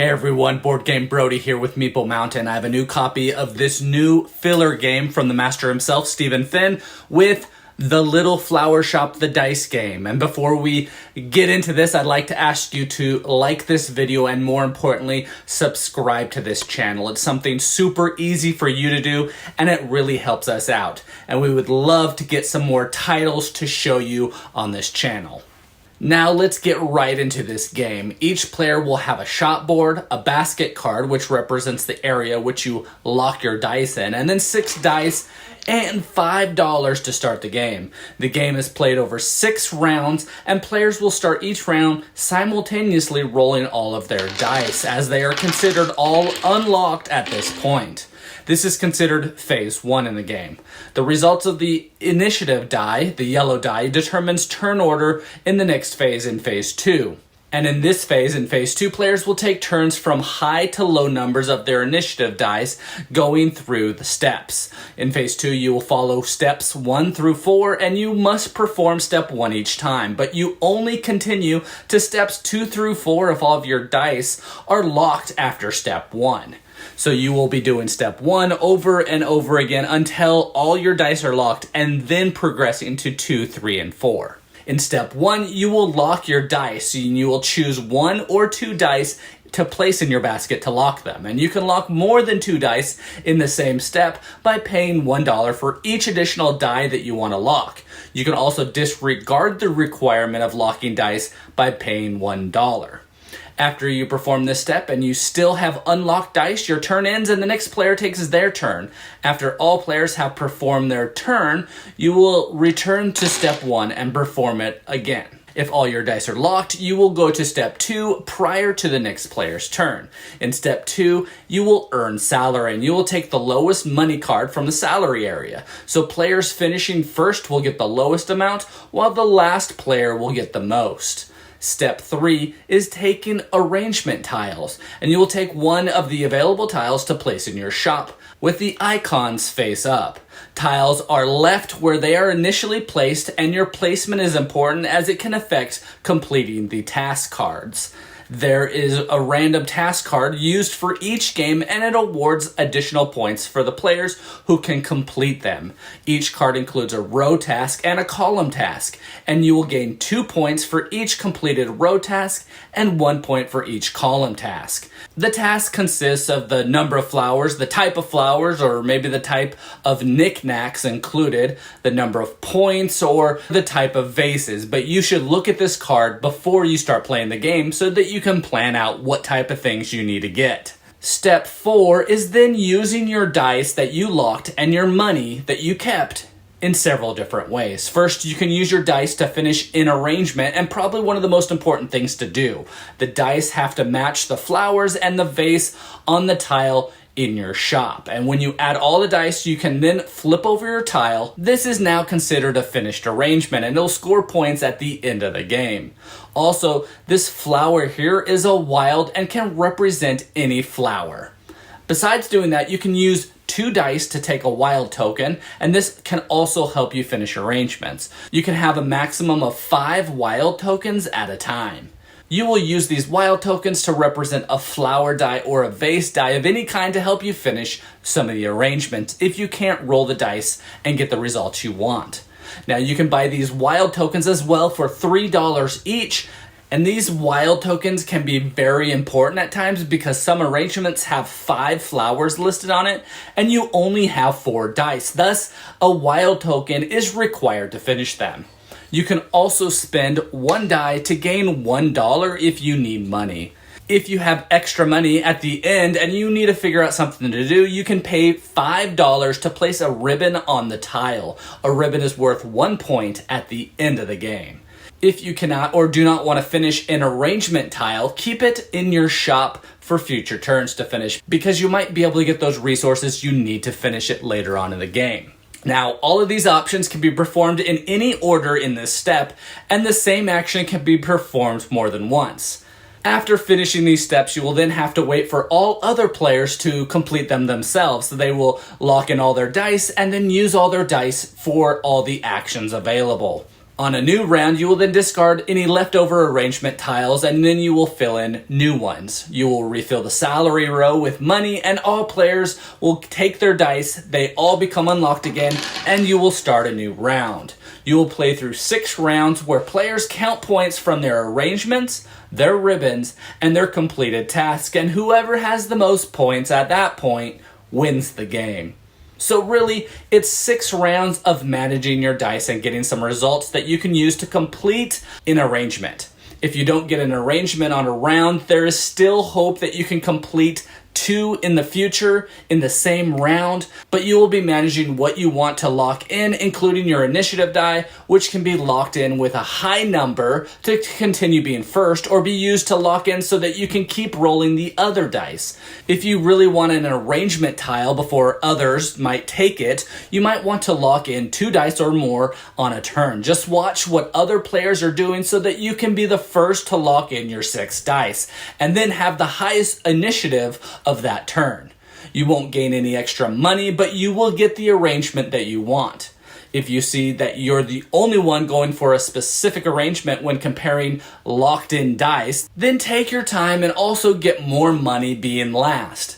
Hey everyone, Boardgame Brody here with Meeple Mountain. I have a new copy of this new filler game from the master himself, Stephen Finn, with the Little Flower Shop, the dice game. And before we get into this, I'd like to ask you to like this video and more importantly, subscribe to this channel. It's something super easy for you to do and it really helps us out. And we would love to get some more titles to show you on this channel. Now let's get right into this game. Each player will have a shop board, a basket card, which represents the area which you lock your dice in, and then 6 dice and $5 to start the game. The game is played over 6 rounds, and players will start each round simultaneously rolling all of their dice, as they are considered all unlocked at this point. This is considered phase 1 in the game. The results of the initiative die, the yellow die, determines turn order in the next phase in phase 2. And in this phase, in phase 2, players will take turns from high to low numbers of their initiative dice going through the steps. In phase 2, you will follow steps 1 through 4, and you must perform step 1 each time. But you only continue to steps 2 through 4 if all of your dice are locked after step 1. So you will be doing step 1 over and over again until all your dice are locked, and then progressing to 2, 3, and 4. In step 1, you will lock your dice, and you will choose 1 or 2 dice to place in your basket to lock them. And you can lock more than 2 dice in the same step by paying $1 for each additional die that you want to lock. You can also disregard the requirement of locking dice by paying $1. After you perform this step and you still have unlocked dice, your turn ends and the next player takes their turn. After all players have performed their turn, you will return to step 1 and perform it again. If all your dice are locked, you will go to step 2 prior to the next player's turn. In step 2, you will earn salary, and you will take the lowest money card from the salary area. So players finishing first will get the lowest amount, while the last player will get the most. Step 3 is taking arrangement tiles, and you will take one of the available tiles to place in your shop with the icons face up. Tiles are left where they are initially placed, and your placement is important as it can affect completing the task cards. There is a random task card used for each game, and it awards additional points for the players who can complete them. Each card includes a row task and a column task, and you will gain 2 points for each completed row task and 1 point for each column task. The task consists of the number of flowers, the type of flowers, or maybe the type of knickknacks included, the number of points, or the type of vases. But you should look at this card before you start playing the game so that you can plan out what type of things you need to get. Step 4 is then using your dice that you locked and your money that you kept in several different ways. First, you can use your dice to finish in arrangement, and probably one of the most important things to do. The dice have to match the flowers and the vase on the tile in your shop. And when you add all the dice, you can then flip over your tile. This is now considered a finished arrangement, and it'll score points at the end of the game. Also, this flower here is a wild and can represent any flower. Besides doing that, you can use 2 dice to take a wild token, and this can also help you finish arrangements. You can have a maximum of 5 wild tokens at a time. You will use these wild tokens to represent a flower die or a vase die of any kind to help you finish some of the arrangements if you can't roll the dice and get the results you want. Now you can buy these wild tokens as well for $3 each, and these wild tokens can be very important at times because some arrangements have 5 flowers listed on it and you only have 4 dice. Thus, a wild token is required to finish them. You can also spend 1 die to gain $1 if you need money. If you have extra money at the end and you need to figure out something to do, you can pay $5 to place a ribbon on the tile. A ribbon is worth 1 point at the end of the game. If you cannot or do not want to finish an arrangement tile, keep it in your shop for future turns to finish, because you might be able to get those resources you need to finish it later on in the game. Now, all of these options can be performed in any order in this step, and the same action can be performed more than once. After finishing these steps, you will then have to wait for all other players to complete them themselves. So they will lock in all their dice and then use all their dice for all the actions available. On a new round, you will then discard any leftover arrangement tiles, and then you will fill in new ones. You will refill the salary row with money, and all players will take their dice, they all become unlocked again, and you will start a new round. You will play through 6 rounds where players count points from their arrangements, their ribbons, and their completed tasks, and whoever has the most points at that point wins the game. So really, it's 6 rounds of managing your dice and getting some results that you can use to complete an arrangement. If you don't get an arrangement on a round, there is still hope that you can complete 2 in the future in the same round, but you will be managing what you want to lock in, including your initiative die, which can be locked in with a high number to continue being first, or be used to lock in so that you can keep rolling the other dice. If you really want an arrangement tile before others might take it, you might want to lock in 2 dice or more on a turn. Just watch what other players are doing so that you can be the first to lock in your 6 dice, and then have the highest initiative of that turn. You won't gain any extra money, but you will get the arrangement that you want. If you see that you're the only one going for a specific arrangement when comparing locked in dice, then take your time and also get more money being last.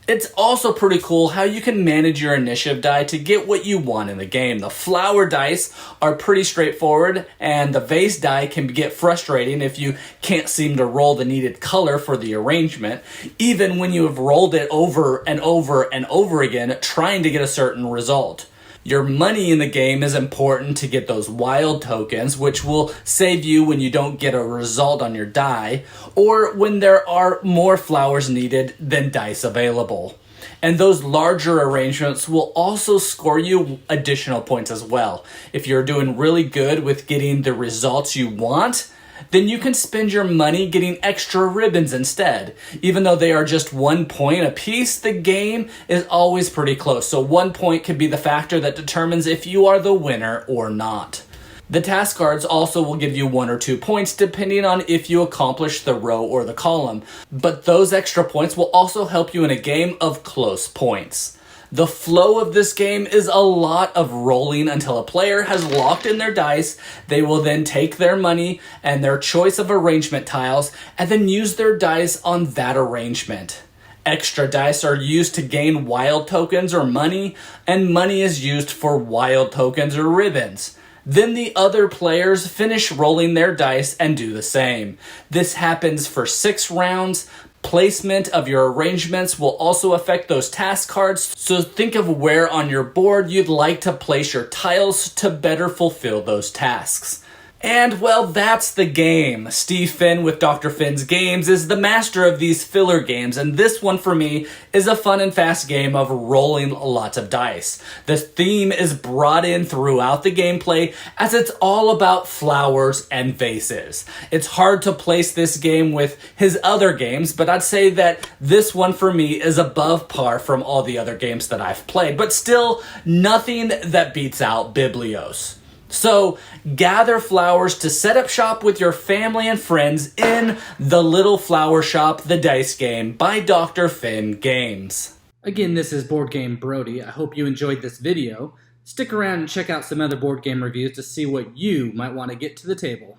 It's also pretty cool how you can manage your initiative die to get what you want in the game. The flower dice are pretty straightforward, and the vase die can get frustrating if you can't seem to roll the needed color for the arrangement, even when you have rolled it over and over and over again trying to get a certain result. Your money in the game is important to get those wild tokens, which will save you when you don't get a result on your die, or when there are more flowers needed than dice available. And those larger arrangements will also score you additional points as well. If you're doing really good with getting the results you want, then you can spend your money getting extra ribbons instead. Even though they are just 1 point a piece, the game is always pretty close. So 1 point could be the factor that determines if you are the winner or not. The task cards also will give you 1 or 2 points depending on if you accomplish the row or the column. But those extra points will also help you in a game of close points. The flow of this game is a lot of rolling until a player has locked in their dice. They will then take their money and their choice of arrangement tiles and then use their dice on that arrangement. Extra dice are used to gain wild tokens or money, and money is used for wild tokens or ribbons. Then the other players finish rolling their dice and do the same. This happens for 6 rounds. Placement of your arrangements will also affect those task cards, so think of where on your board you'd like to place your tiles to better fulfill those tasks. And well, that's the game. Steve Finn with Dr. Finn's Games is the master of these filler games, and this one for me is a fun and fast game of rolling lots of dice. The theme is brought in throughout the gameplay as it's all about flowers and vases. It's hard to place this game with his other games, but I'd say that this one for me is above par from all the other games that I've played, but still nothing that beats out Biblios. So gather flowers to set up shop with your family and friends in The Little Flower Shop, the Dice Game by Dr. Finn Games. Again, this is Board Game Brody. I hope you enjoyed this video. Stick around and check out some other board game reviews to see what you might want to get to the table.